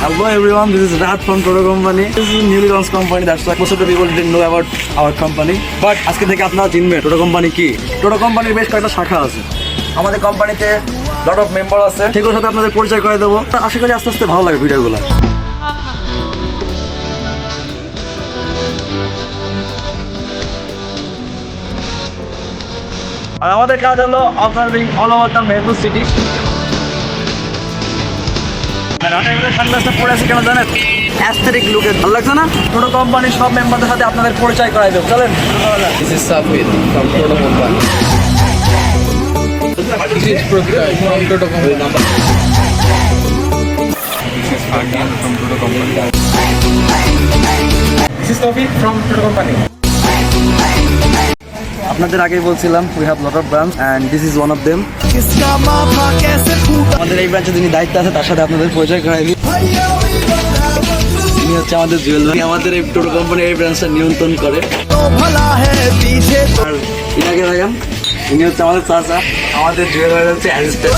Hello everyone, this is Rahat from Toto Company. This is a newly launched company. That's why most of the people didn't know about our company. But আজকে থেকে আপনারা চিনবেন Toto Company কি। Toto Company বেশ কয়েকটা শাখা আছে। আমাদের কোম্পানিতে লট অফ মেম্বার আছে। সেগুলোর সাথে আপনাদের পরিচয় করে দেবো। আশা করি আস্তে আস্তে ভালো লাগে ভিডিওগুলো। আর আমাদের কাজ হলো observing all over the metro city. সানগ্লাসটা পরে আছে কেন জানেন? অ্যাস্থেটিক লুকে ভালো লাগছে না? টোটো কোম্পানির সব মেম্বারদের সাথে আপনাদের পরিচয় করাই দেবো। চলেন। This is Safid from Toto Company. This is Prakash from Toto Company. This is Hakim from Toto Company. This is Tawfiq from Toto Company. আপনাদের আগেই বলছিলাম we have lot of branch and this is one of them. আমাদের এই ব্রাঞ্চে যিনি দায়িত্ব আছে তার সাথে আপনাদের পরিচয় করাই দিই। ইনি হচ্ছে আমাদের জুয়েল ভাই, আমাদের এই টোটো কোম্পানি এই ব্রাঞ্চটা নিয়ন্ত্রণ করে। আর ইনাকে ভাইয়াম, ইনি হচ্ছে আমাদের চাচা, আমাদের জুয়েল ভাই হচ্ছে অ্যাসিস্ট্যান্ট।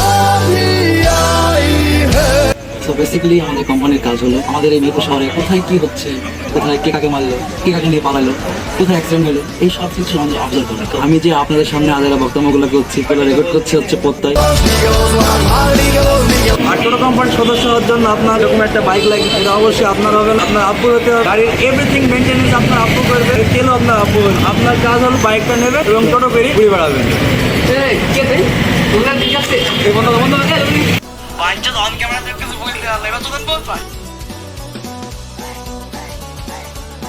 তো বেসিক্যালি আমাদের কোম্পানির কাজ হলো আমাদের এই মেট্রো শহরে কোথায় কি হচ্ছে, কোথায় কে কাকে মারলো, কে কাকে নিয়ে পালালো, কোথায় অ্যাক্সিডেন্ট হলো, এই সব কিছু আমাদের অবজার্ভ করা। তো আমি যে আপনাদের সামনে আলাদা বক্তব্যগুলো করছি এগুলো রেকর্ড করছি হচ্ছে প্রত্যয়। আর টোটো কোম্পানির সদস্য হওয়ার জন্য আপনার এরকম একটা বাইক লাগে, এটা অবশ্যই আপনার হবে না, আপনার আব্বু হতে হবে। গাড়ির এভরিথিং মেনটেন্যান্স আপনার আব্বু করবে, তেলও আপনার আব্বু হবে। আপনার কাজ হলো বাইকটা নেবে এবং টোটো বেরিয়ে ঘুরে বেড়াবেন। বাইকটা অন ক্যামেরা কিছু বলতে হবে, এবার তো বলতে